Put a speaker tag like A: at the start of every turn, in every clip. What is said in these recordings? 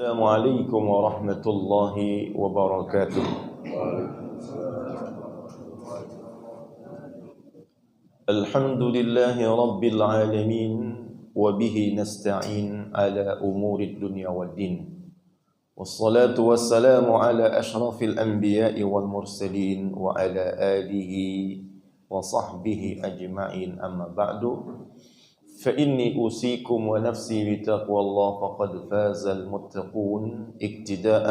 A: Assalamualaikum warahmatullahi wabarakatuh. Alhamdulillahi rabbil alamin wa bihi nasta'in ala umuri dunya waddin. Wassalatu wassalamu ala ashrafil anbiya'i wal mursalin wa ala alihi wa sahbihi ajma'in, amma ba'du. فإني أوصيكم ونفسي بتقوى الله فقد فاز المتقون اقتداء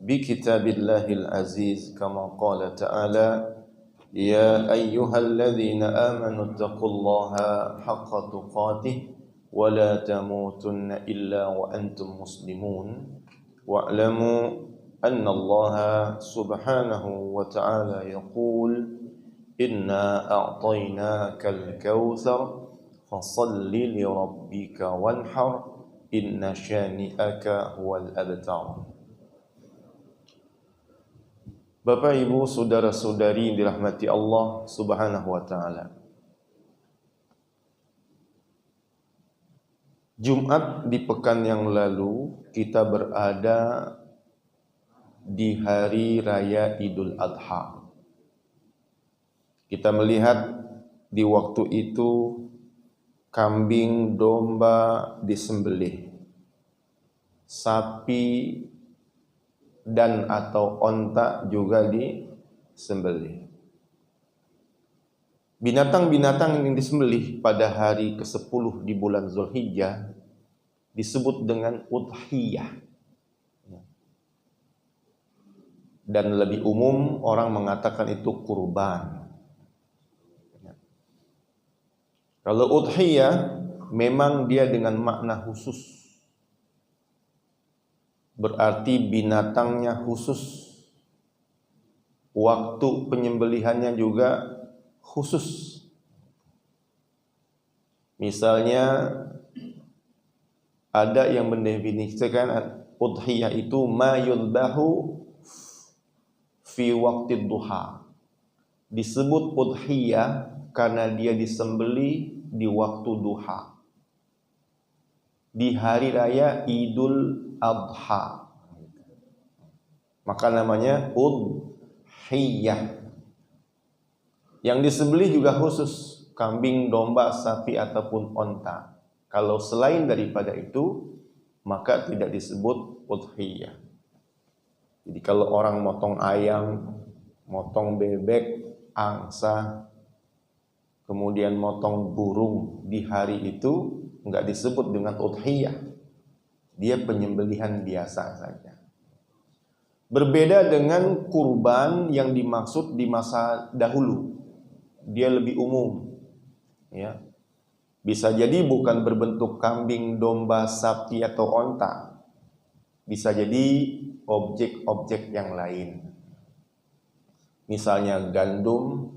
A: بكتاب الله العزيز كما قال تعالى يا أيها الذين آمنوا اتقوا الله حق تقاته ولا تموتن إلا وأنتم مسلمون واعلموا أن الله سبحانه وتعالى يقول إنا أعطيناك الكوثر fasalli li rabbika wanhar inna syani'aka huwal abtar. Bapak, Ibu, saudara-saudari yang dirahmati Allah Subhanahu wa taala. Jumat di pekan yang lalu kita berada di hari raya Idul Adha. Kita melihat di waktu itu kambing domba disembelih, sapi dan atau onta juga disembelih. Binatang-binatang yang disembelih pada hari ke-10 di bulan Zulhijjah disebut dengan udhiyah. Dan lebih umum orang mengatakan itu kurban. Kalau udhiyah memang dia dengan makna khusus. Berarti binatangnya khusus. Waktu penyembelihannya juga khusus. Misalnya ada yang mendefinisikan udhiyah itu ma yudbahu fi waqtid duha. Disebut udhiyah karena dia disembelih di waktu duha, di hari raya Idul Adha, maka namanya udhiyah. Yang disembelih juga khusus, kambing, domba, sapi ataupun onta. Kalau selain daripada itu, maka tidak disebut udhiyah. Jadi kalau orang motong ayam, motong bebek, angsa, kemudian motong burung di hari itu enggak disebut dengan udhiyah. Dia penyembelihan biasa saja. Berbeda dengan kurban yang dimaksud di masa dahulu. Dia lebih umum. Ya. Bisa jadi bukan berbentuk kambing, domba, sapi atau onta. Bisa jadi objek-objek yang lain. Misalnya gandum,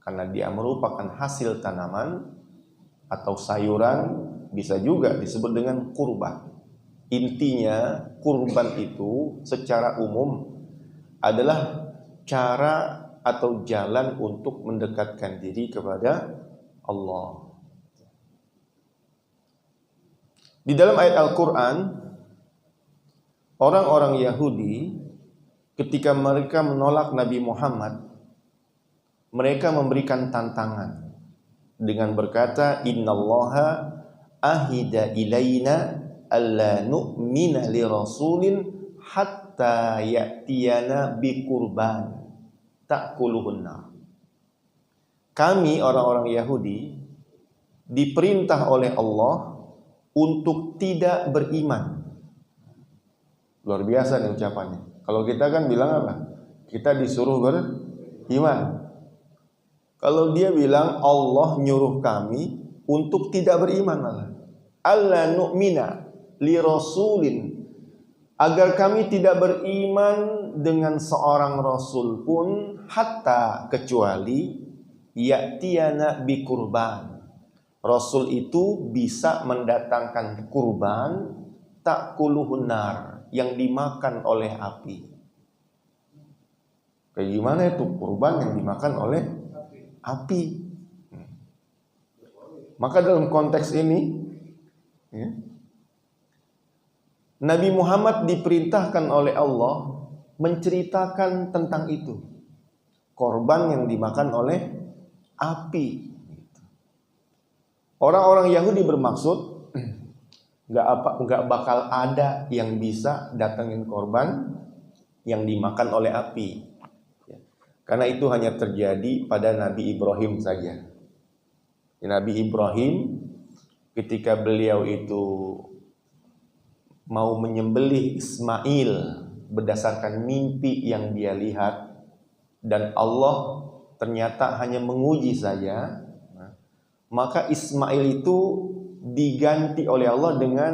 A: karena dia merupakan hasil tanaman, atau sayuran, bisa juga disebut dengan kurban. Intinya kurban itu secara umum adalah cara atau jalan untuk mendekatkan diri kepada Allah. Di dalam ayat Al-Quran, orang-orang Yahudi ketika mereka menolak Nabi Muhammad, mereka memberikan tantangan dengan berkata, innallaha ahida ilaina alla nu'mina li rasulin hatta ya'tiyana biqurban ta'kuluhun nar. Kami orang-orang Yahudi diperintah oleh Allah untuk tidak beriman. Luar biasa nih ucapannya. Kalau kita kan bilang apa? Kita disuruh beriman. Kalau dia bilang Allah nyuruh kami untuk tidak beriman malah. Alla nu'mina li rasulin, agar kami tidak beriman dengan seorang rasul pun hatta kecuali ya'tiyana bi kurban. Rasul itu bisa mendatangkan kurban ta'kuluhun nar, yang dimakan oleh api. Kayak gimana itu kurban yang dimakan oleh api? Maka dalam konteks ini, ya, Nabi Muhammad diperintahkan oleh Allah menceritakan tentang itu. Korban yang dimakan oleh api. Orang-orang Yahudi bermaksud nggak bakal ada yang bisa datangin korban yang dimakan oleh api. Karena itu hanya terjadi pada Nabi Ibrahim saja. Nabi Ibrahim ketika beliau itu mau menyembelih Ismail berdasarkan mimpi yang dia lihat, dan Allah ternyata hanya menguji saja, maka Ismail itu diganti oleh Allah dengan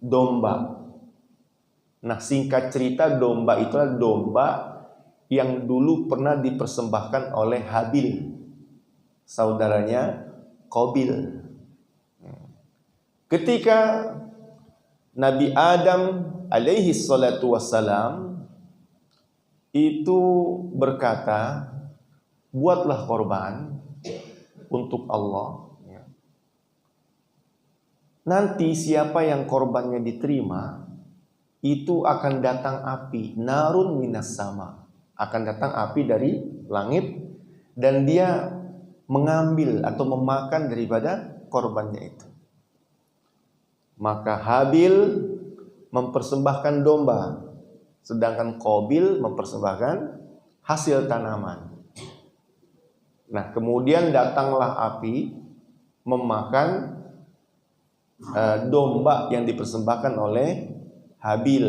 A: domba. Nah, singkat cerita, domba itu adalah domba yang dulu pernah dipersembahkan oleh Habil, saudaranya Qabil. Ketika Nabi Adam alaihi salatu wassalam itu berkata, buatlah korban untuk Allah. Nanti siapa yang korbannya diterima, itu akan datang api, narun minas sama. Akan datang api dari langit, dan dia mengambil atau memakan daripada korbannya itu. Maka Habil mempersembahkan domba, sedangkan Qabil mempersembahkan hasil tanaman. Nah, kemudian datanglah api memakan domba yang dipersembahkan oleh Habil.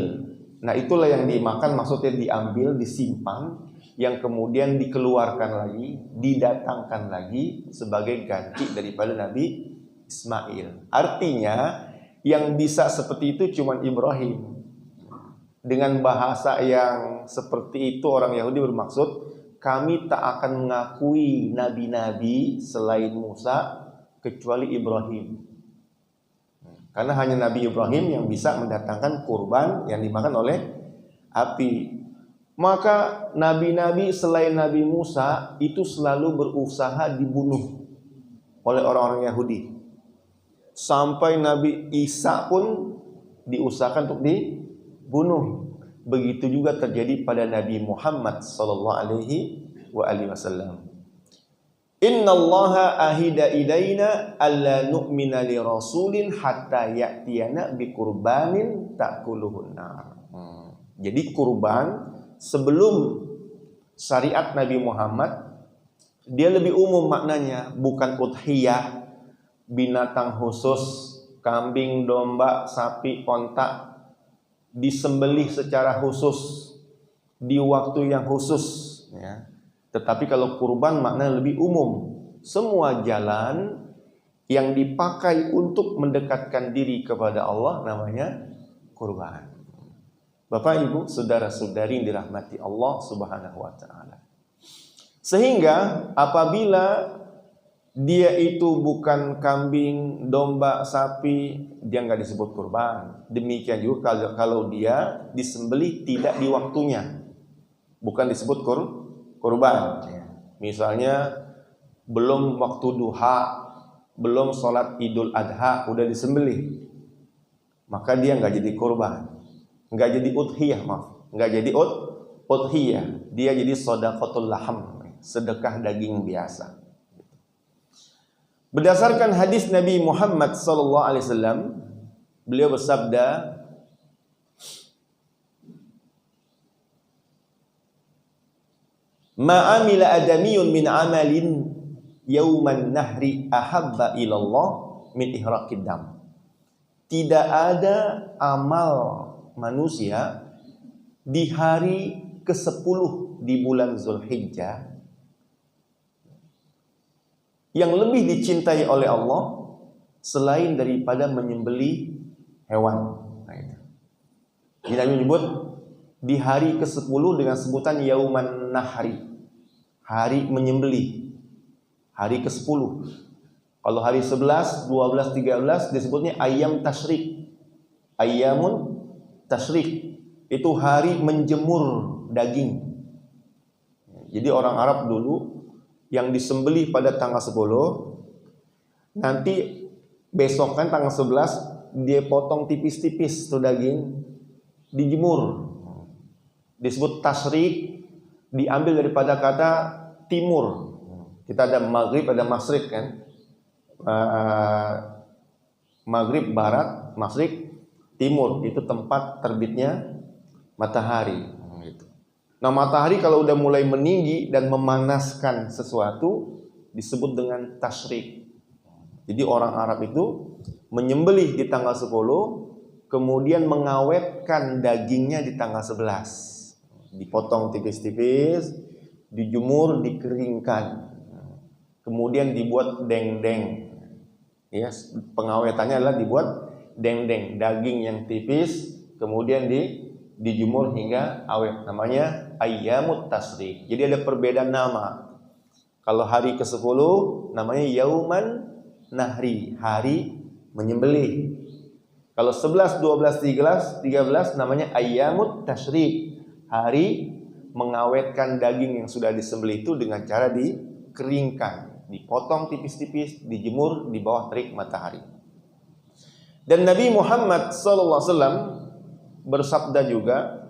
A: Nah, itulah yang dimakan, maksudnya diambil, disimpan, yang kemudian dikeluarkan lagi, didatangkan lagi sebagai ganti daripada Nabi Ismail. Artinya yang bisa seperti itu cuma Ibrahim. Dengan bahasa yang seperti itu orang Yahudi bermaksud, kami tak akan mengakui nabi-nabi selain Musa kecuali Ibrahim. Karena hanya Nabi Ibrahim yang bisa mendatangkan kurban yang dimakan oleh api. Maka nabi-nabi selain Nabi Musa itu selalu berusaha dibunuh oleh orang-orang Yahudi. Sampai Nabi Isa pun diusahakan untuk dibunuh. Begitu juga terjadi pada Nabi Muhammad sallallahu alaihi wasallam. Innallaha ahida ilaina alla nu'mina li rasulin hatta ya'tiyana bi qurbanin ta'kuluhun nar. Jadi kurban sebelum syariat Nabi Muhammad dia lebih umum maknanya, bukan udhiyah, binatang khusus, kambing, domba, sapi, onta disembelih secara khusus di waktu yang khusus, ya. Tetapi kalau kurban maknanya lebih umum, semua jalan yang dipakai untuk mendekatkan diri kepada Allah namanya kurban. Bapak, Ibu, saudara-saudari yang dirahmati Allah Subhanahu wa taala. Sehingga apabila dia itu bukan kambing, domba, sapi, dia nggak disebut kurban. Demikian juga kalau dia disembelih tidak di waktunya, bukan disebut kurban. Misalnya belum waktu duha, belum sholat Idul Adha udah disembelih, maka dia nggak jadi kurban, nggak jadi udhiyah, nggak jadi udhiyah, dia jadi shadaqatul laham, sedekah daging biasa. Berdasarkan hadis Nabi Muhammad sallallahu alaihi wasallam, beliau bersabda, "Ma amila adamiyun min amalin yauman nahri ahabba ilallah min ihraqid dam." Tidak ada amal manusia di hari ke-10 di bulan Zulhijjah yang lebih dicintai oleh Allah selain daripada menyembelih hewan. Jadi Nabi menyebut di hari ke-10 dengan sebutan Yauman Nahri, hari menyembelih, hari ke-10. Kalau hari 11, 12, 13 disebutnya Ayyam Tasyrik, Ayyamun Tasyrik, itu hari menjemur daging. Jadi orang Arab dulu yang disembelih pada tanggal 10, nanti besok kan tanggal 11 dia potong tipis-tipis tuh daging, dijemur. Disebut tasrik, diambil daripada kata timur. Kita ada maghrib, ada masyrik kan. Maghrib barat, masyrik timur, itu tempat terbitnya matahari. Nah, matahari kalau udah mulai meninggi dan memanaskan sesuatu disebut dengan tasrik. Jadi orang Arab itu menyembelih di tanggal 10, kemudian mengawetkan dagingnya di tanggal 11. Dipotong tipis-tipis, dijemur, dikeringkan. Kemudian dibuat deng-deng. Ya, pengawetannya adalah dibuat deng-deng, daging yang tipis, kemudian dijemur hingga awet. Namanya ayyamut tasrik. Jadi ada perbedaan nama. Kalau hari ke-10 namanya yauman nahri, hari menyembelih. Kalau 11, 12, 13 namanya ayyamut tasyrik, hari mengawetkan daging yang sudah disembelih itu dengan cara dikeringkan, dipotong tipis-tipis, dijemur di bawah terik matahari. Dan Nabi Muhammad SAW bersabda juga,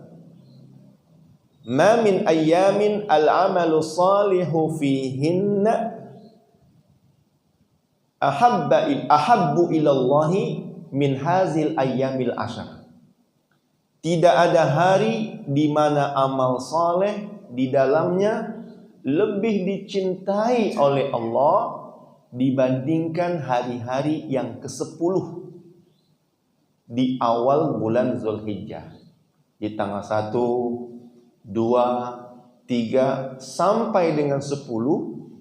A: "Ma min ayyamin al-amalu salihu fihinna ahabbu ilallahi min hazil ayyamil ashar." Tidak ada hari di mana amal saleh di dalamnya lebih dicintai oleh Allah dibandingkan hari-hari yang ke-10 di awal bulan Zulhijjah. Di tanggal 1, 2, 3 sampai dengan 10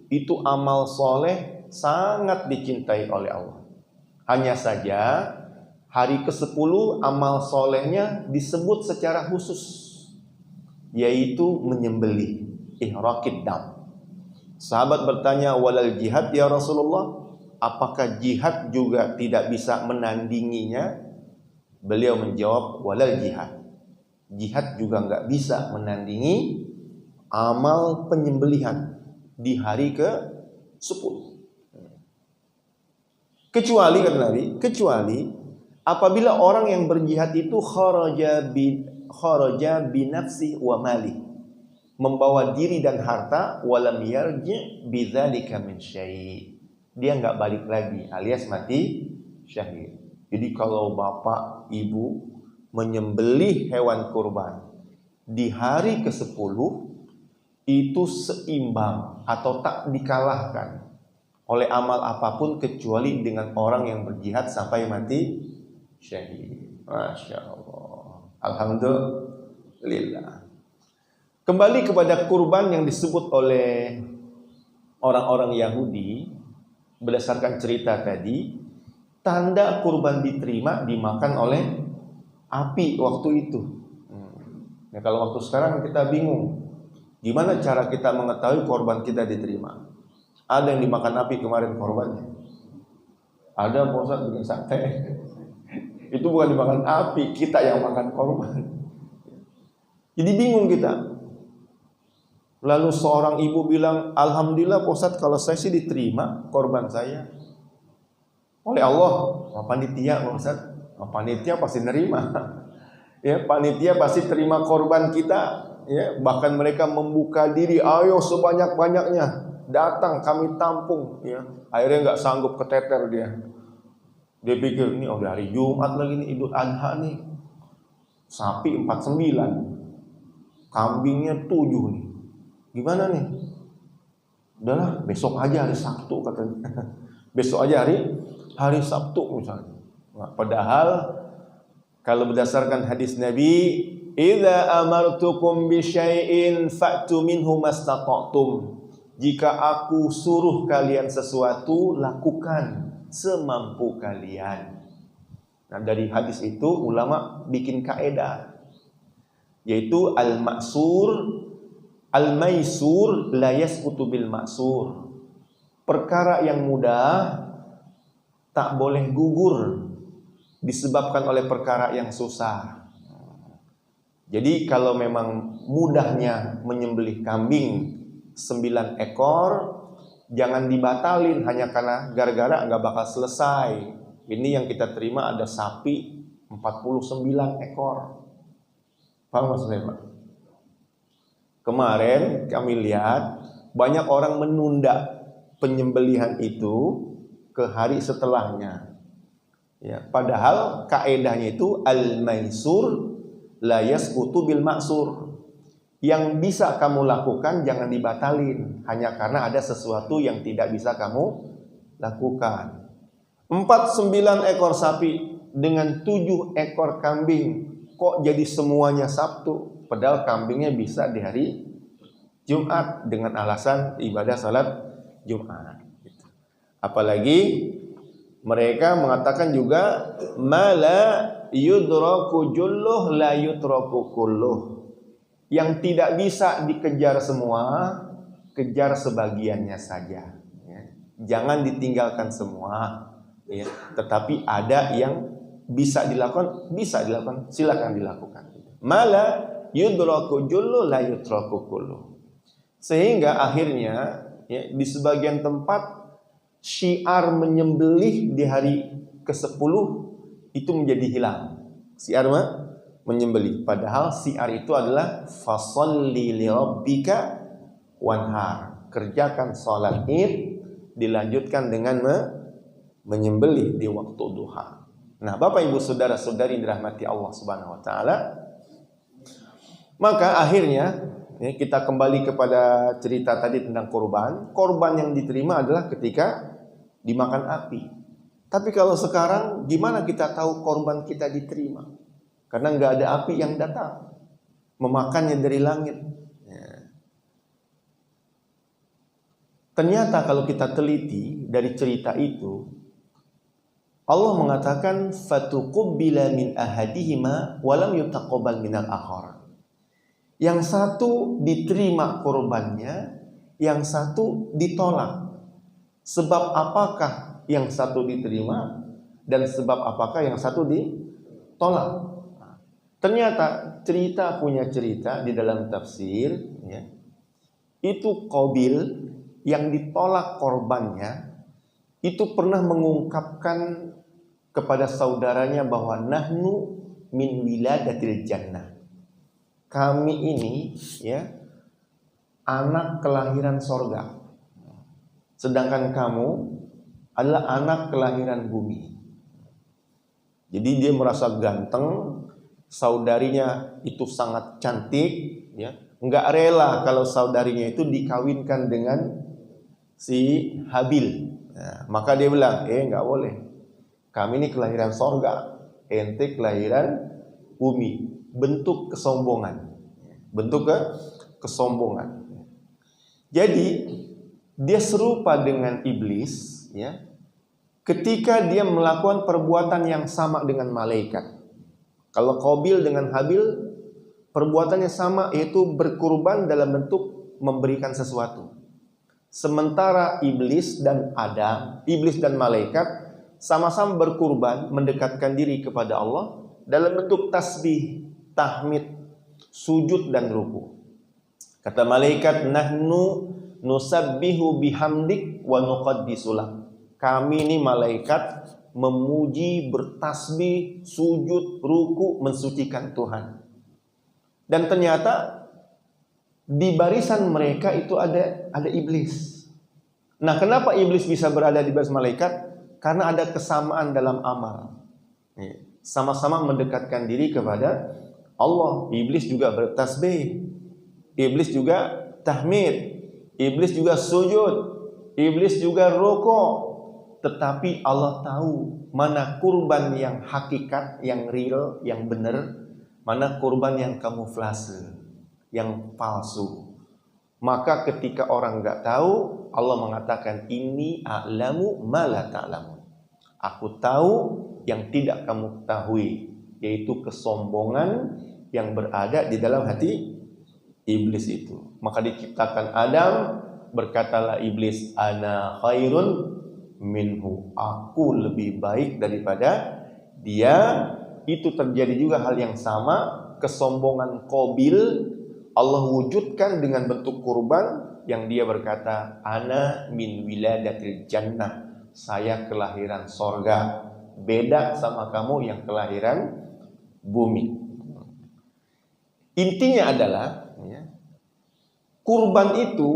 A: itu amal soleh sangat dicintai oleh Allah. Hanya saja hari ke-10 amal solehnya disebut secara khusus, yaitu menyembelih, ihraqid dam. Sahabat bertanya, walal jihad ya Rasulullah, apakah jihad juga tidak bisa menandinginya? Beliau menjawab, walal jihad, jihad juga nggak bisa menandingi amal penyembelihan di hari ke-10. Kecuali, kata Nabi, kecuali apabila orang yang berjihad itu kharaja bi nafsi wa mali, membawa diri dan harta, walam yarji bidzalika min syai', dia nggak balik lagi alias mati syahid. Jadi kalau bapak ibu menyembelih hewan kurban di hari ke-10 itu seimbang atau tak dikalahkan oleh amal apapun kecuali dengan orang yang berjihad sampai mati syahid. Masya Allah, alhamdulillah. Kembali kepada kurban yang disebut oleh orang-orang Yahudi berdasarkan cerita tadi, tanda kurban diterima dimakan oleh api waktu itu. Nah, kalau waktu sekarang kita bingung, gimana cara kita mengetahui korban kita diterima? Ada yang dimakan api kemarin korbannya. Ada Pak Ustaz bikin sate. Itu bukan dimakan api, kita yang makan korban. Jadi bingung kita. Lalu seorang ibu bilang, alhamdulillah Pak Ustaz, kalau saya sih diterima korban saya oleh Allah. Panitia Pak Ustaz, panitia pasti nerima. Ya, panitia pasti terima korban kita. Ya, bahkan mereka membuka diri, ayo sebanyak-banyaknya datang kami tampung. Ya, akhirnya nggak sanggup keteter dia. Dia pikir ini udah hari Jumat lagi nih, Idul Adha nih. Sapi 49, kambingnya 7 nih. Gimana nih? Udahlah, besok aja hari Sabtu katanya. Besok aja hari Sabtu misalnya. Nah, padahal kalau berdasarkan hadis Nabi, idza amartukum bi syai'in fa'tu minhu mastata'tum. Jika aku suruh kalian sesuatu, lakukan semampu kalian. Nah, dari hadis itu ulama bikin kaidah, yaitu al-maisur la yasqutu bil ma'sur. Perkara yang mudah tak boleh gugur disebabkan oleh perkara yang susah. Jadi kalau memang mudahnya menyembelih kambing 9 ekor, jangan dibatalin hanya karena gara-gara nggak bakal selesai. Ini yang kita terima ada sapi 49 ekor. Paham maksudnya, Pak? Kemarin kami lihat banyak orang menunda penyembelihan itu ke hari setelahnya. Ya, padahal kaedahnya itu al-maisur la yasqutu bil maksur. Yang bisa kamu lakukan jangan dibatalin hanya karena ada sesuatu yang tidak bisa kamu lakukan. 49 ekor sapi dengan 7 ekor kambing, kok jadi semuanya Sabtu? Padahal kambingnya bisa di hari Jumat dengan alasan ibadah salat Jumat. Apalagi mereka mengatakan juga mala yudraku julluh la yutraku kulluh. Yang tidak bisa dikejar semua, kejar sebagiannya saja. Ya. Jangan ditinggalkan semua. Ya. Tetapi ada yang bisa dilakukan, silakan dilakukan. Mala yudraku julluh la yutraku kulluh. Sehingga akhirnya ya, di sebagian tempat syiar menyembelih di hari ke-10 itu menjadi hilang. Syiar menyembelih. Padahal syiar itu adalah fasholli li rabbika wanhar. Kerjakan salat Id dilanjutkan dengan menyembelih di waktu duha. Nah, Bapak Ibu saudara-saudari dirahmati Allah Subhanahu wa taala. Maka akhirnya ya, kita kembali kepada cerita tadi tentang korban. Korban yang diterima adalah ketika dimakan api. Tapi kalau sekarang gimana kita tahu korban kita diterima? Karena nggak ada api yang datang memakannya dari langit. Ya. Ternyata kalau kita teliti dari cerita itu, Allah mengatakan fatuqubbila min ahadihima walam yutaqabbal minal akhar. Yang satu diterima korbannya, yang satu ditolak. Sebab apakah yang satu diterima dan sebab apakah yang satu ditolak? Ternyata cerita punya cerita di dalam tafsir ya, itu Qabil yang ditolak korbannya itu pernah mengungkapkan kepada saudaranya bahwa nahnu min wiladatil jannah. Kami ini ya anak kelahiran sorga, sedangkan kamu adalah anak kelahiran bumi. Jadi dia merasa ganteng, saudarinya itu sangat cantik, ya, nggak rela kalau saudarinya itu dikawinkan dengan si Habil. Nah, maka dia bilang, nggak boleh. Kami ini kelahiran sorga, ente kelahiran bumi. Bentuk kesombongan. Kesombongan. Jadi dia serupa dengan iblis, ya, ketika dia melakukan perbuatan yang sama dengan malaikat. Kalau Qabil dengan Habil perbuatannya sama, yaitu berkurban dalam bentuk memberikan sesuatu. Sementara iblis dan malaikat sama-sama berkurban mendekatkan diri kepada Allah dalam bentuk tasbih, tahmid, sujud dan ruku. Kata malaikat, nahnu nusabbihu bihamdik wa nuqaddisu lak. Kami ini malaikat memuji, bertasbih, sujud, ruku, mensucikan Tuhan. Dan ternyata di barisan mereka itu ada iblis. Nah, kenapa iblis bisa berada di barisan malaikat? Karena ada kesamaan dalam amal. Sama-sama mendekatkan diri kepada Allah. Iblis juga bertasbih, iblis juga tahmid, iblis juga sujud, iblis juga rukuk. Tetapi Allah tahu mana kurban yang hakikat, yang real, yang benar, mana kurban yang kamuflase, yang palsu. Maka ketika orang nggak tahu, Allah mengatakan ini a'lamu ma la ta'lamun. Aku tahu yang tidak kamu ketahui, yaitu kesombongan yang berada di dalam hati iblis itu. Maka diciptakan Adam, berkatalah iblis, ana khairun minhu, aku lebih baik daripada dia. Itu terjadi juga hal yang sama. Kesombongan Qabil Allah wujudkan dengan bentuk kurban, yang dia berkata ana min wiladatil jannah, saya kelahiran sorga. beda sama kamu yang kelahiran bumi. Intinya adalah kurban itu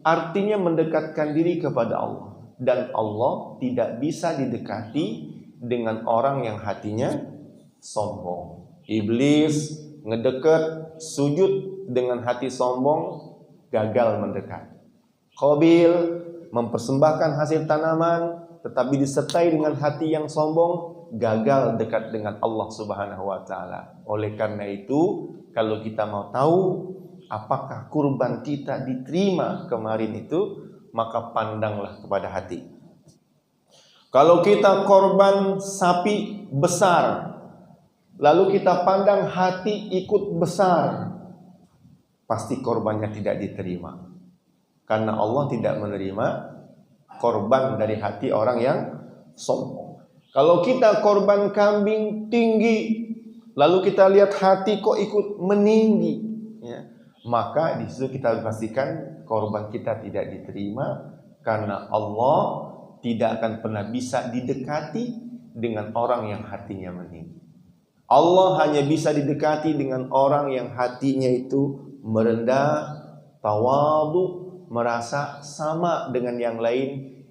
A: artinya mendekatkan diri kepada Allah, dan Allah tidak bisa didekati dengan orang yang hatinya sombong. Iblis ngedeket sujud dengan hati sombong, gagal mendekat. Qabil mempersembahkan hasil tanaman tetapi disertai dengan hati yang sombong, gagal dekat dengan Allah Subhanahu wa taala. Oleh karena itu, kalau kita mau tahu apakah kurban kita diterima kemarin itu, maka pandanglah kepada hati. Kalau kita korban sapi besar, lalu kita pandang hati ikut besar, pasti korbannya tidak diterima. Karena Allah tidak menerima korban dari hati orang yang sombong. Kalau kita korban kambing tinggi, lalu kita lihat hati kok ikut meninggi, maka di situ kita pastikan korban kita tidak diterima, karena Allah tidak akan pernah bisa didekati dengan orang yang hatinya meninggi. Allah hanya bisa didekati dengan orang yang hatinya itu merendah, tawadhu, merasa sama dengan yang lain,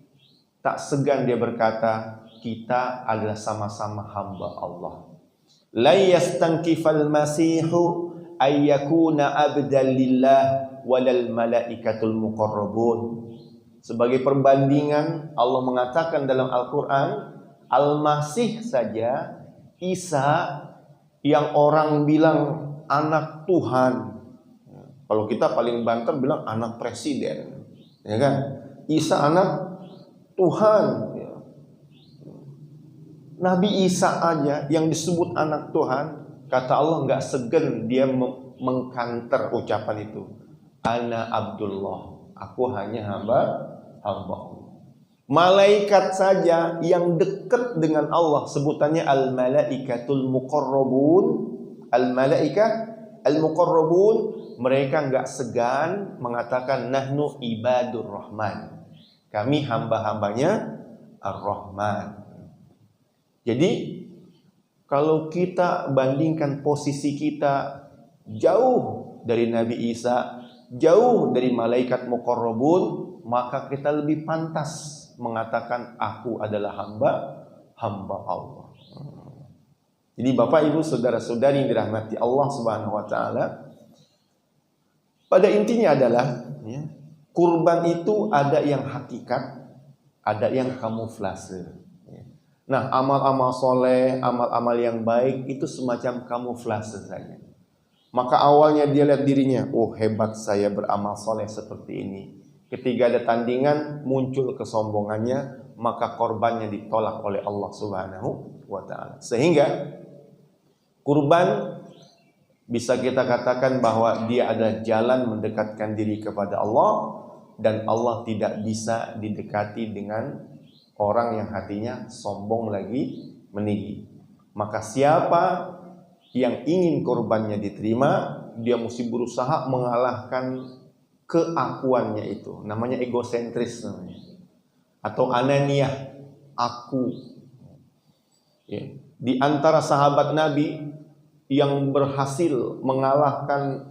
A: tak segan dia berkata, kita adalah sama-sama hamba Allah. La yastankifal masihu ayyakuna abdan lillah walal malaikatul muqarrabun. Sebagai perbandingan, Allah mengatakan dalam Al-Quran, Al-Masih saja, Isa yang orang bilang anak Tuhan. Kalau kita paling banter bilang anak presiden, ya kan? Isa anak Tuhan. Nabi Isa aja yang disebut anak Tuhan, kata Allah nggak segan dia mengkanter ucapan itu. Ana Abdullah, aku hanya hamba Allah. Malaikat saja yang dekat dengan Allah, sebutannya al-malaikatul muqarrabun, al-malaikah al-muqarrabun, mereka enggak segan mengatakan nahnu ibadur rahman, kami hamba-hambanya ar-Rahman. Jadi kalau kita bandingkan posisi kita jauh dari Nabi Isa, jauh dari malaikat muqarrabun, maka kita lebih pantas mengatakan aku adalah hamba Allah. Jadi Bapak Ibu saudara-saudari yang dirahmati Allah Subhanahu wa taala, pada intinya adalah kurban itu ada yang hakikat, ada yang kamuflase. Nah, amal-amal soleh, amal-amal yang baik itu semacam kamuflase saja. Maka awalnya dia lihat dirinya, oh hebat saya beramal soleh seperti ini. Ketika ada tandingan muncul kesombongannya, maka korbannya ditolak oleh Allah Subhanahu wa taala. Sehingga kurban bisa kita katakan bahwa dia adalah jalan mendekatkan diri kepada Allah, dan Allah tidak bisa didekati dengan orang yang hatinya sombong lagi meninggi. Maka siapa yang ingin kurbannya diterima, dia mesti berusaha mengalahkan keakuannya itu, namanya egosentris namanya, atau ananiyah, aku. Di antara sahabat Nabi yang berhasil mengalahkan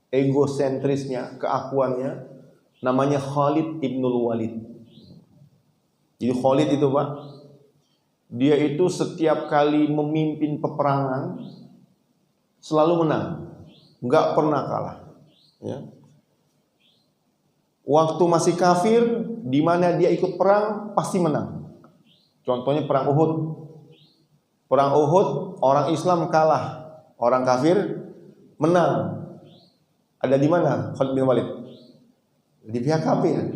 A: egosentrisnya, keakuannya, namanya Khalid ibnul Walid. Jadi Khalid itu Pak, dia itu setiap kali memimpin peperangan selalu menang, nggak pernah kalah. Waktu masih kafir, di mana dia ikut perang pasti menang. Contohnya perang Uhud. Perang Uhud orang Islam kalah, orang kafir menang. Ada di mana Khalid bin Walid? Di pihak kafir,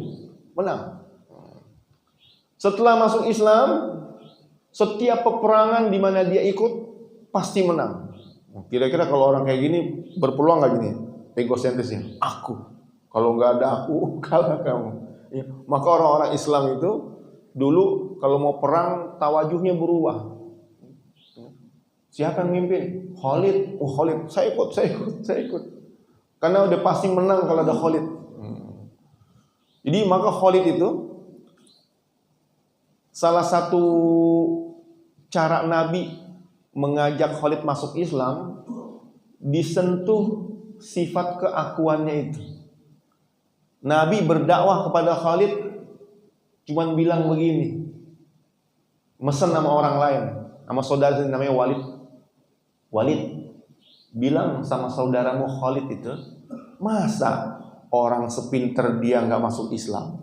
A: menang. Setelah masuk Islam, setiap peperangan di mana dia ikut pasti menang. Kira-kira kalau orang kayak gini berpeluang nggak gini? Egosentrisnya, aku. Kalau nggak ada aku, kalah kamu. Maka orang-orang Islam itu dulu kalau mau perang tawajuhnya berubah. Siapa yang mimpin? Khalid. Oh Khalid, saya ikut. Karena udah pasti menang kalau ada Khalid. Jadi maka Khalid itu salah satu cara Nabi mengajak Khalid masuk Islam disentuh sifat keakuannya itu. Nabi berdakwah kepada Khalid cuman bilang begini, mesen sama orang lain, sama saudara namanya Walid, bilang sama saudaramu Khalid itu, masa orang sepinter dia nggak masuk Islam?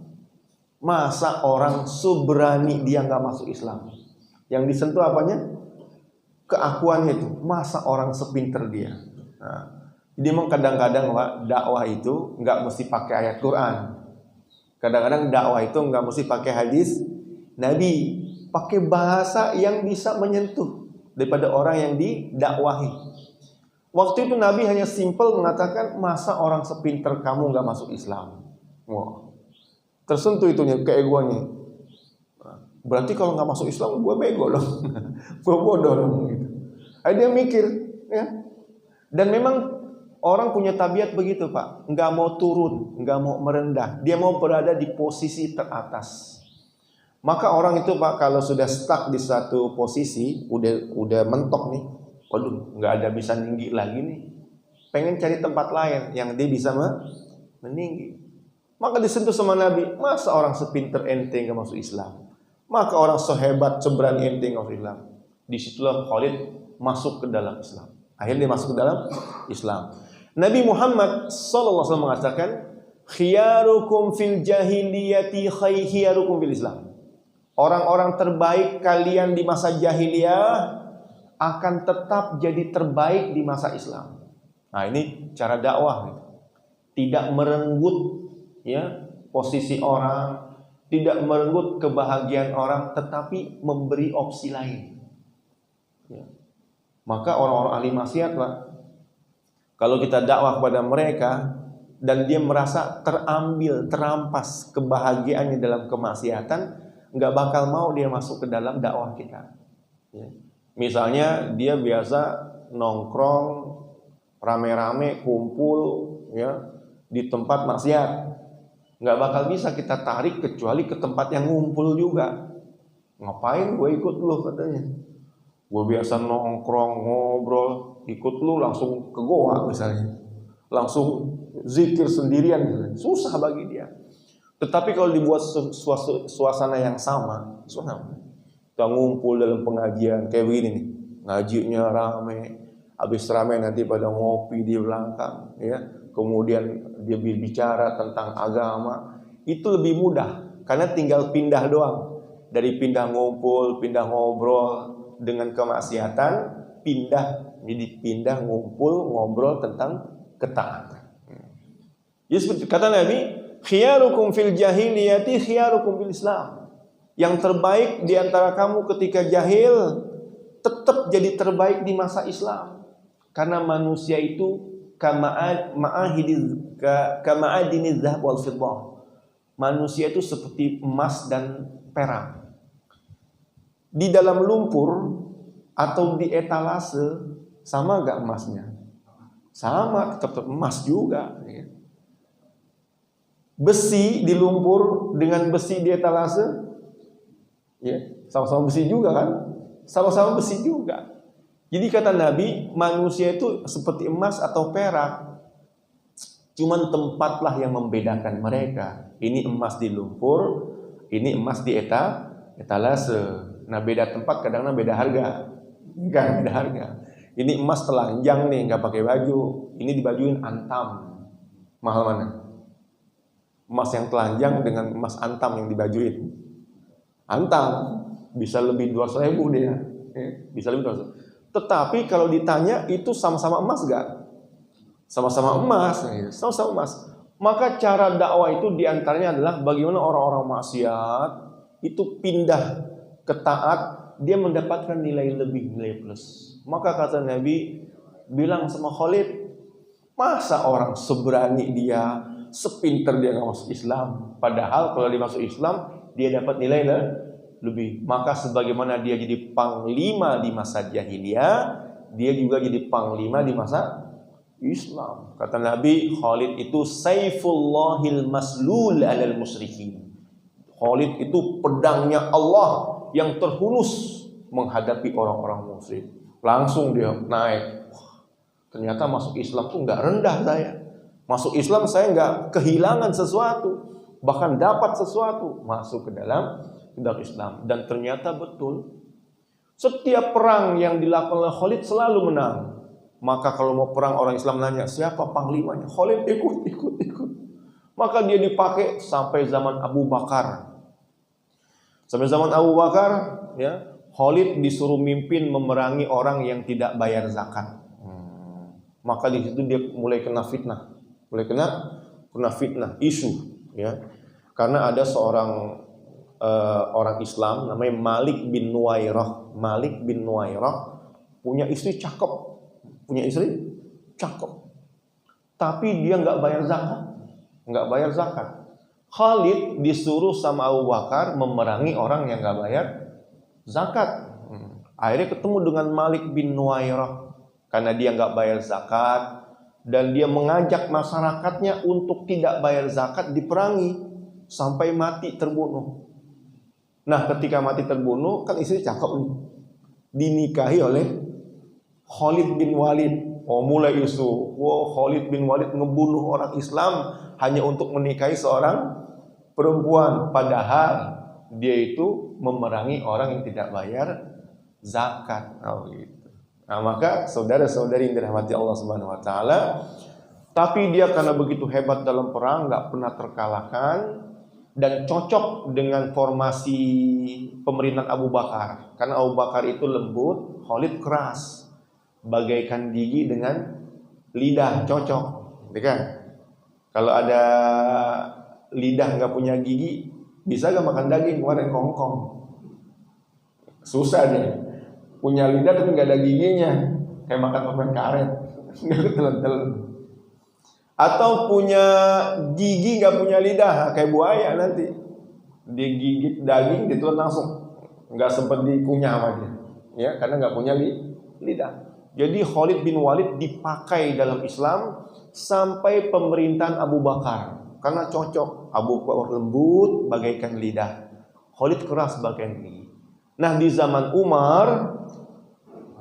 A: Masa orang seberani dia nggak masuk Islam? Yang disentuh apanya? Keakuannya itu. Masa orang sepinter dia? Nah, jadi memang kadang-kadang Pak, dakwah itu nggak mesti pakai ayat Quran. Kadang-kadang dakwah itu nggak mesti pakai hadis Nabi, pakai bahasa yang bisa menyentuh daripada orang yang didakwahi. Waktu itu Nabi hanya simpel mengatakan, masa orang sepinter kamu nggak masuk Islam? Wah, tersentuh itunya keegoannya. Berarti kalau nggak masuk Islam, gue bego dong, gue bodoh dong. Gitu. Dia mikir, ya. Dan memang orang punya tabiat begitu Pak, nggak mau turun, nggak mau merendah, dia mau berada di posisi teratas. Maka orang itu Pak, kalau sudah stuck di satu posisi, udah mentok nih, waduh, nggak ada bisa tinggi lagi nih, pengen cari tempat lain yang dia bisa meninggi. Maka disentuh sama Nabi, masa orang sepinter ente nggak masuk Islam? Maka orang sehebat, seberani ente nggak masuk Islam? Disitulah Khalid masuk ke dalam Islam. Akhirnya dia masuk ke dalam Islam. Nabi Muhammad SAW mengatakan, khiyarukum fil jahiliyati khiyarukum fil Islam. Orang-orang terbaik kalian di masa jahiliyah akan tetap jadi terbaik di masa Islam. Nah, ini cara dakwah. Tidak merenggut ya posisi orang, tidak merenggut kebahagiaan orang, tetapi memberi opsi lain. Ya. Maka orang-orang ahli maksiat Pak, kalau kita dakwah kepada mereka dan dia merasa terampas kebahagiaannya dalam kemaksiatan, nggak bakal mau dia masuk ke dalam dakwah kita. Ya. Misalnya dia biasa nongkrong rame-rame kumpul ya di tempat maksiat, nggak bakal bisa kita tarik kecuali ke tempat yang ngumpul juga. Ngapain gue ikut lu katanya? Gue biasa nongkrong ngobrol, ikut lu langsung ke goa misalnya, langsung zikir sendirian misalnya. Susah bagi dia. Tetapi kalau dibuat suasana yang sama, kita ngumpul dalam pengajian kayak begini nih, ngajinya rame, habis rame nanti pada ngopi di belakang, ya. Kemudian dia bicara tentang agama, itu lebih mudah karena tinggal pindah doang. Dari pindah ngumpul, pindah ngobrol dengan kemaksiatan, pindah ngumpul ngobrol tentang ketaatan. Jadi seperti kata Nabi, khiyarukum fil jahiliyati khiyarukum fil Islam. Yang terbaik di antara kamu ketika jahil tetap jadi terbaik di masa Islam. Karena manusia itu kama'adiniz zahab wal fiddah. Manusia itu seperti emas dan perak. Di dalam lumpur atau di etalase sama gak emasnya? Sama, tetap emas juga. Besi di lumpur dengan besi di etalase, ya, sama-sama besi juga kan? Sama-sama besi juga. Jadi kata Nabi, manusia itu seperti emas atau perak. Cuman tempatlah yang membedakan mereka. Ini emas di lumpur, ini emas di etalase. Nah, beda tempat kadang-kadang beda harga. Kan beda harga. Ini emas telanjang nih, nggak pakai baju. Ini dibajuin antam. Mahal mana? Emas yang telanjang dengan emas antam yang dibajuin. Antam bisa lebih 200.000 dia. Bisa lebih 200. Tetapi kalau ditanya itu sama-sama emas gak? Sama-sama emas, sama-sama emas. Maka cara dakwah itu diantaranya adalah bagaimana orang-orang maksiat itu pindah ke taat, dia mendapatkan nilai lebih, nilai plus. Maka kata Nabi, bilang sama Khalid, masa orang seberani dia, sepinter dia gak masuk Islam. Padahal kalau dia masuk Islam, dia dapat nilai lebih. Maka sebagaimana dia jadi panglima di masa jahiliyah, dia juga jadi panglima di masa Islam. Kata Nabi, Khalid itu Saifullahil maslul alal musyrikin. Khalid itu pedangnya Allah yang terhunus menghadapi orang-orang musyrik. Langsung dia naik. Ternyata masuk Islam tuh nggak rendah saya. Masuk Islam saya nggak kehilangan sesuatu, bahkan dapat sesuatu masuk ke dalam Islam. Dan ternyata betul, setiap perang yang dilakukan oleh Khalid selalu menang. Maka kalau mau perang orang Islam nanya siapa panglimanya, Khalid ikut. Maka dia dipakai sampai zaman Abu Bakar. Sampai zaman Abu Bakar, ya, Khalid disuruh mimpin memerangi orang yang tidak bayar zakat. Maka di situ dia mulai kena fitnah, isu, ya. Karena ada seorang orang Islam namanya Malik bin Nuwairah. Malik bin Nuwairah punya istri cakep, tapi dia nggak bayar zakat. Khalid disuruh sama Abu Bakar memerangi orang yang nggak bayar zakat. Akhirnya ketemu dengan Malik bin Nuwairah karena dia nggak bayar zakat dan dia mengajak masyarakatnya untuk tidak bayar zakat diperangi sampai mati terbunuh. Nah, ketika mati terbunuh kan istri cakep nih, dinikahi oleh Khalid bin Walid. Oh, mulai isu, Khalid bin Walid ngebunuh orang Islam hanya untuk menikahi seorang perempuan, padahal dia itu memerangi orang yang tidak bayar zakat. Oh, gitu. Nah, maka saudara-saudari yang dirahmati Allah Subhanahu wa taala, tapi dia karena begitu hebat dalam perang, nggak pernah terkalahkan dan cocok dengan formasi pemerintahan Abu Bakar. Karena Abu Bakar itu lembut, Khalid keras. Bagaikan gigi dengan lidah, cocok, gitu kan? Kalau ada lidah nggak punya gigi, bisa gak makan daging, kemarin kongkong. Susah deh. Punya lidah tapi nggak ada giginya, kayak makan permen karet, nggak ketelan-telan. Atau punya gigi nggak punya lidah, kayak buaya nanti. Digigit daging, ditelan langsung, nggak sempat dikunyah sama dia, ya, karena nggak punya lidah. Jadi Khalid bin Walid dipakai dalam Islam sampai pemerintahan Abu Bakar karena cocok. Abu Bakar lembut bagaikan lidah, Khalid keras bagaikan gigi. Nah, di zaman Umar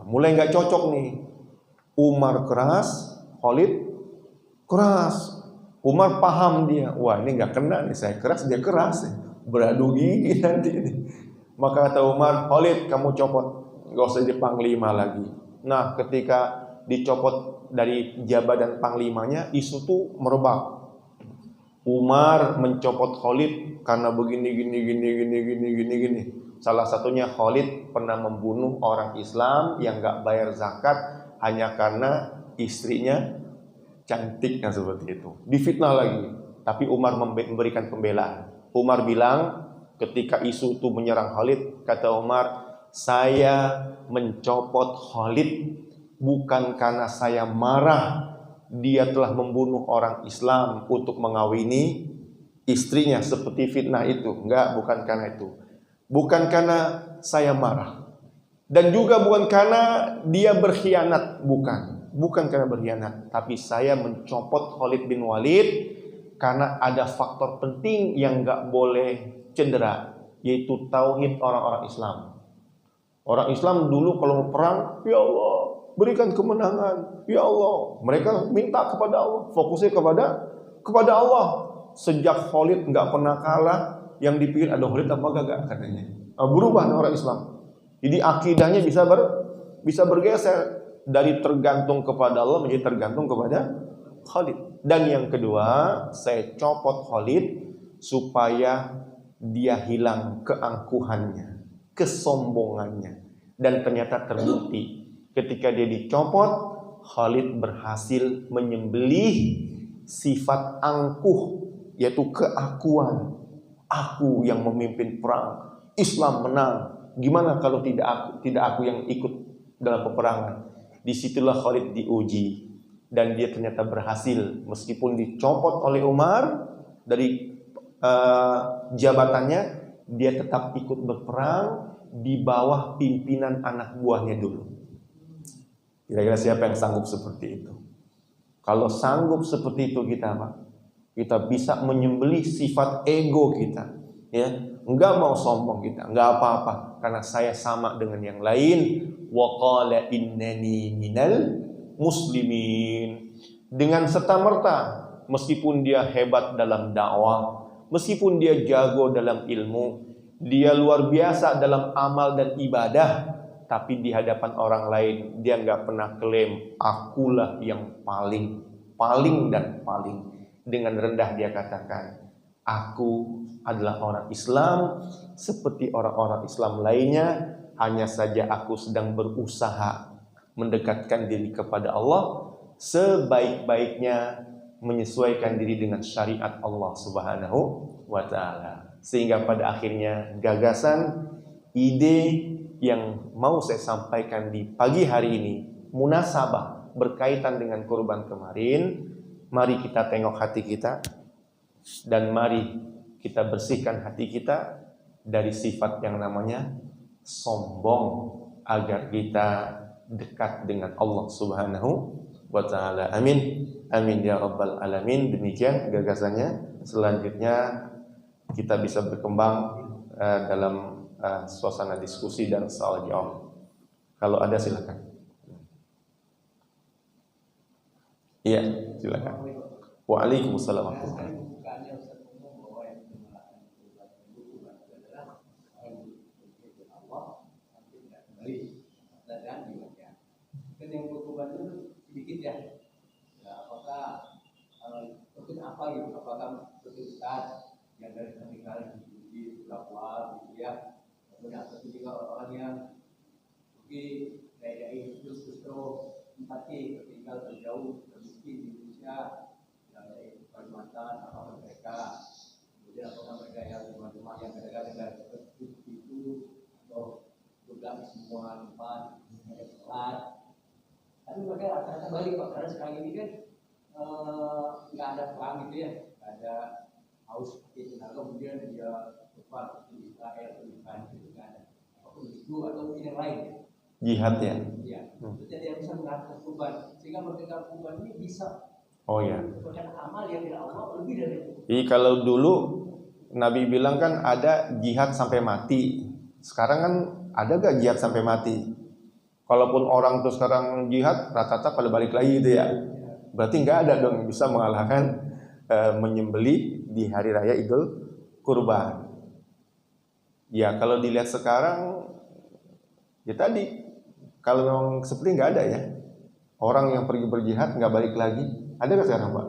A: mulai nggak cocok nih. Umar keras, Khalid keras. Umar paham dia, wah ini nggak kena nih, saya keras dia keras, beradu gigi nanti ini. Maka kata Umar, Khalid kamu copot, nggak usah jadi panglima lagi. Nah, ketika dicopot dari jabatan panglimanya, isu tuh merebak. Umar mencopot Khalid karena begini. Salah satunya Khalid pernah membunuh orang Islam yang nggak bayar zakat hanya karena istrinya cantik, kan seperti itu. Difitnah lagi, tapi Umar memberikan pembelaan. Umar bilang ketika isu itu menyerang Khalid, kata Umar, saya mencopot Khalid bukan karena saya marah dia telah membunuh orang Islam untuk mengawini istrinya seperti fitnah itu. Enggak, bukan karena itu. Bukan karena saya marah. Dan juga bukan karena dia berkhianat, bukan karena berkhianat, tapi saya mencopot Khalid bin Walid karena ada faktor penting yang enggak boleh cedera, yaitu tauhid orang-orang Islam. Orang Islam dulu kalau mau perang, ya Allah berikan kemenangan, ya Allah. Mereka minta kepada Allah, fokusnya kepada Allah. Sejak Khalid nggak pernah kalah, yang dipikir ada Khalid apa gak katanya. Berubah orang Islam. Jadi akidahnya bisa bergeser dari tergantung kepada Allah menjadi tergantung kepada Khalid. Dan yang kedua, saya copot Khalid supaya dia hilang keangkuhannya, kesombongannya. Dan ternyata terbukti ketika dia dicopot, Khalid berhasil menyembelih sifat angkuh, yaitu keakuan. Aku yang memimpin perang, Islam menang. Gimana kalau tidak aku yang ikut dalam peperangan? Disitulah Khalid diuji dan dia ternyata berhasil meskipun dicopot oleh Umar dari jabatannya, dia tetap ikut berperang di bawah pimpinan anak buahnya dulu. Kira-kira siapa yang sanggup seperti itu? Kalau sanggup seperti itu kita bisa menyembelih sifat ego kita, ya. Enggak mau sombong kita, enggak apa-apa karena saya sama dengan yang lain. Wa qala innani minal muslimin. Dengan serta-merta, meskipun dia hebat dalam dakwah, meskipun dia jago dalam ilmu, dia luar biasa dalam amal dan ibadah, tapi di hadapan orang lain dia nggak pernah klaim akulah yang paling dan paling. Dengan rendah dia katakan, aku adalah orang Islam seperti orang-orang Islam lainnya, hanya saja aku sedang berusaha mendekatkan diri kepada Allah sebaik-baiknya, menyesuaikan diri dengan syariat Allah Subhanahu wa ta'ala. Sehingga pada akhirnya gagasan, ide yang mau saya sampaikan di pagi hari ini munasabah berkaitan dengan kurban kemarin. Mari kita tengok hati kita dan mari kita bersihkan hati kita dari sifat yang namanya sombong agar kita dekat dengan Allah Subhanahu wa ta'ala. Amin. Amin ya rabbal alamin. Demikian gagasannya. Selanjutnya kita bisa berkembang dalam suasana diskusi dan soal jawab. Kalau ada silakan. Iya, silakan. Waalaikumsalam warahmatullahi wabarakatuh.
B: Yang berkorban itu sedikit ya. Apakah mungkin apa gitu? Apakah Ustaz yang dari tinggal di Papua gitu ya? Kemudian juga orang yang mungkin dari justru empati tinggal terjauh termiskin di Indonesia, yang dari Kalimantan apa mereka, kemudian apakah mereka yang rumah-rumah yang kadang-kadang dari itu atau juga semua tempat ada sholat. Tapi mereka rata-rata balik Pak, karena sekarang ini kan nggak ada perang gitu ya, nggak ada haus seperti itu. Nah, kemudian dia berperang di Israel atau di Iran itu nggak ada. Apapun itu atau yang lain.
A: Jihad ya.
B: Iya. Jadi yang bisa melakukan kurban, sehingga mereka kurban ini bisa.
A: Oh ya.
B: Bukan amal yang tidak Allah lebih dari itu.
A: Jadi kalau dulu Nabi bilang kan ada jihad sampai mati. Sekarang kan ada gak jihad sampai mati? Kalaupun orang tuh sekarang jihad, rata-rata pada balik lagi gitu ya. Berarti nggak ada dong yang bisa mengalahkan menyembelih di hari raya Idul Kurban. Ya kalau dilihat sekarang, ya tadi kalau memang seperti nggak ada ya. Orang yang pergi berjihad nggak balik lagi. Ada nggak sekarang Pak?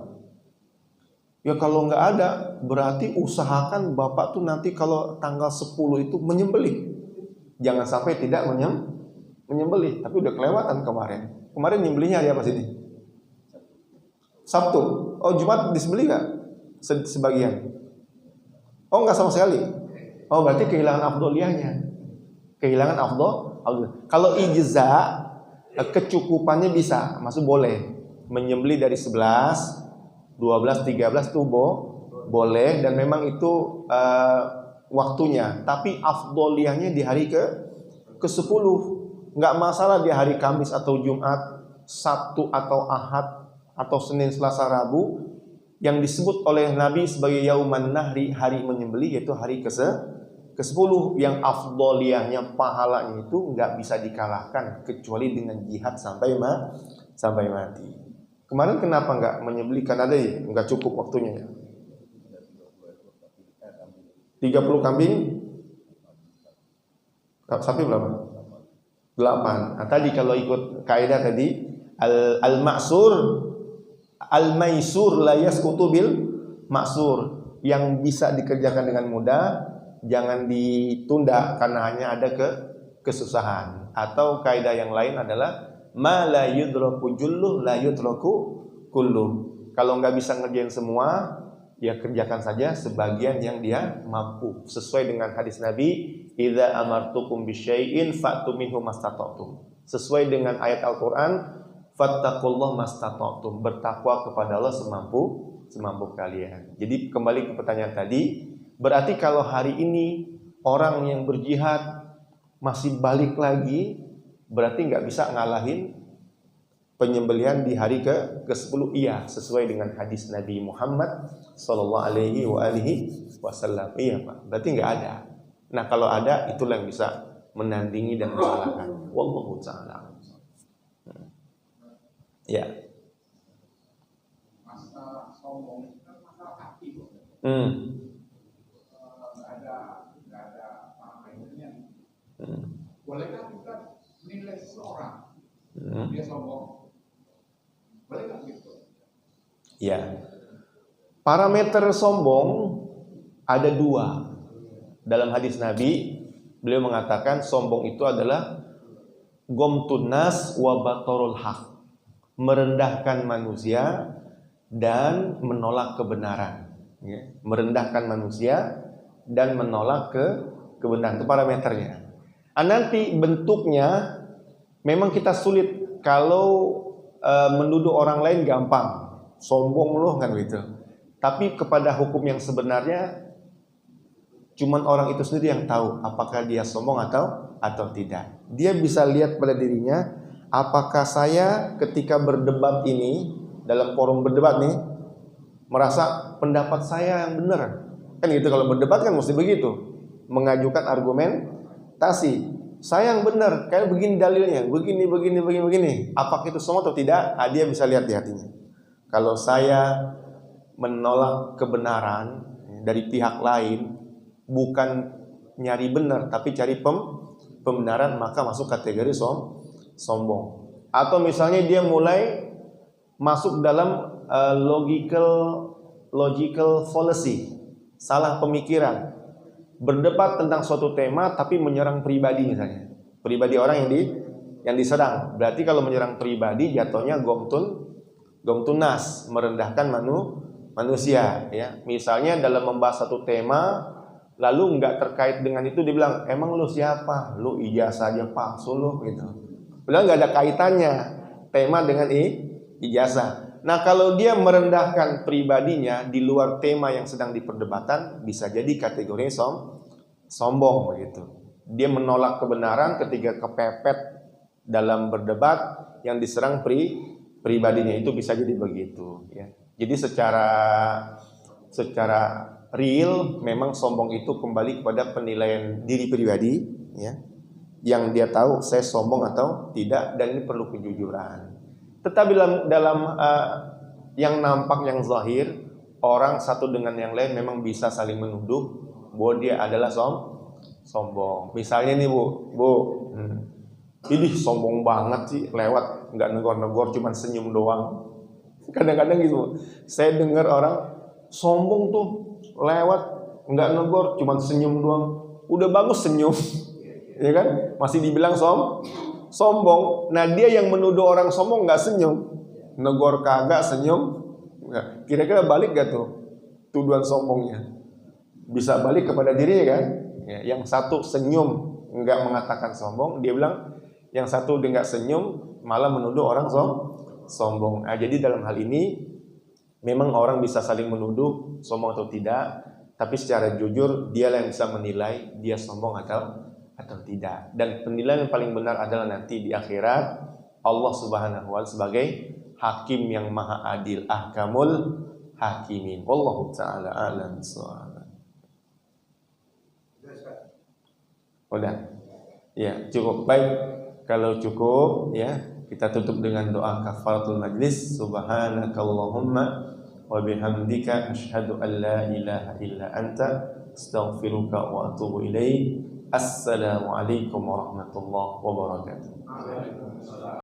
A: Ya kalau nggak ada, berarti usahakan Bapak tuh nanti kalau tanggal 10 itu menyembelih. Jangan sampai tidak menyembelih, tapi udah kelewatan kemarin. Kemarin nyembelihnya hari apa sini? Sabtu. Oh Jumat disembelih nggak? Sebagian. Oh nggak sama sekali. Oh berarti kehilangan afdoliyahnya. Kehilangan afdol. Kalau ijza, kecukupannya bisa, maksud boleh. Menyembelih dari 11, 12, 13 tuh boleh dan memang itu waktunya. Tapi afdoliyahnya di hari ke-10. Nggak masalah di hari Kamis atau Jumat, Sabtu atau Ahad atau Senin, Selasa, Rabu, yang disebut oleh Nabi sebagai Yauman Nahri, hari menyembelih, yaitu hari ke-10 yang afdoliyahnya, pahalanya itu nggak bisa dikalahkan kecuali dengan jihad sampai mati. Kemarin kenapa nggak menyembelih? Karena ada ya, nggak cukup waktunya ya. 30 kambing, sapi berapa? 8. Nah, tadi kalau ikut kaidah tadi al-ma'sur al-maisur la yasqutu bil ma'sur, yang bisa dikerjakan dengan mudah jangan ditunda karena hanya ada kesusahan. Atau kaidah yang lain adalah ma la yudraku julluh la yudraku kulluh. Kalau nggak bisa ngerjain semua, ya kerjakan saja sebagian yang dia mampu. Sesuai dengan hadis Nabi, idza amartukum bisyai'in fa'tu minhu mastata'tum. Sesuai dengan ayat Al-Qur'an, fattaqullaha mastata'tum. Bertakwa kepada Allah semampu kalian. Jadi kembali ke pertanyaan tadi, berarti kalau hari ini orang yang berjihad masih balik lagi, berarti nggak bisa ngalahin penyembelihan di hari ke-10? Iya, sesuai dengan hadis Nabi Muhammad sallallahu alaihi wasallam. Iya, Pak. Berarti enggak ada. Nah, kalau ada, itulah yang bisa menandingi dan mengalahkan. Wallahu ta'ala. Ya.
B: Masalah sombong itu kan masalah hati. Nggak ada parameternya. Bolehkah kita menilai seseorang dia sombong? Boleh nggak gitu?
A: Ya. Parameter sombong ada 2. Dalam hadis Nabi, beliau mengatakan sombong itu adalah gomtun nas wa batorul haq, merendahkan manusia dan menolak kebenaran. Ya. Merendahkan manusia dan menolak kebenaran, itu parameternya. Nanti bentuknya memang kita sulit. Kalau menuduh orang lain gampang, sombong loh kan gitu. Tapi kepada hukum yang sebenarnya cuman orang itu sendiri yang tahu apakah dia sombong atau tidak. Dia bisa lihat pada dirinya, apakah saya ketika berdebat ini, dalam forum berdebat nih, merasa pendapat saya yang benar. Kan gitu, kalau berdebat kan mesti begitu, mengajukan argumentasi. Saya yang benar, kayak begini dalilnya, begini. Apakah itu sombong atau tidak? Dia bisa lihat di hatinya. Kalau saya menolak kebenaran dari pihak lain, bukan nyari benar tapi cari pembenaran, maka masuk kategori sombong. Atau misalnya dia mulai masuk dalam logical fallacy, salah pemikiran, berdebat tentang suatu tema tapi menyerang pribadi, misalnya pribadi orang yang diserang. Berarti kalau menyerang pribadi jatuhnya gomtun nas, merendahkan manusia, ya. Misalnya dalam membahas satu tema, lalu nggak terkait dengan itu, dibilang, emang lu siapa? Lu ijazah aja palsu lu, gitu. Padahal nggak ada kaitannya tema dengan ijazah. Nah, kalau dia merendahkan pribadinya di luar tema yang sedang diperdebatkan, bisa jadi kategori sombong, begitu. Dia menolak kebenaran ketika kepepet dalam berdebat yang diserang pribadinya, itu bisa jadi begitu, ya. Jadi secara real memang sombong itu kembali kepada penilaian diri pribadi, ya, yang dia tahu saya sombong atau tidak, dan ini perlu kejujuran. Tetapi dalam yang nampak, yang zahir, orang satu dengan yang lain memang bisa saling menuduh bahwa dia adalah sombong. Misalnya nih bu, ini sombong banget sih, lewat nggak negor-negor, cuma senyum doang. Kadang-kadang gitu, saya dengar orang sombong tuh lewat nggak negor, cuma senyum doang. Udah bagus senyum, ya kan? Masih dibilang sombong. Nah, dia yang menuduh orang sombong nggak senyum, negor kagak, senyum. Kira-kira balik gak tuh tuduhan sombongnya? Bisa balik kepada dirinya kan? Ya, yang satu senyum nggak mengatakan sombong, dia bilang yang satu nggak senyum malah menuduh orang sombong. Nah, jadi dalam hal ini memang orang bisa saling menuduh sombong atau tidak, tapi secara jujur dialah yang bisa menilai dia sombong atau tidak. Dan penilaian yang paling benar adalah nanti di akhirat, Allah Subhanahu wa ta'ala sebagai hakim yang maha adil, ahkamul hakimin. Wallahu ta'ala a'lam bissawab. Udah. Ya, cukup. Baik. Kalau cukup, ya, kita tutup dengan doa kafaratul majlis. Subhanakallahumma wa bihamdika asyhadu an la ilaha illa anta astaghfiruka wa atubu ilaik. Assalamualaikum warahmatullahi wabarakatuh.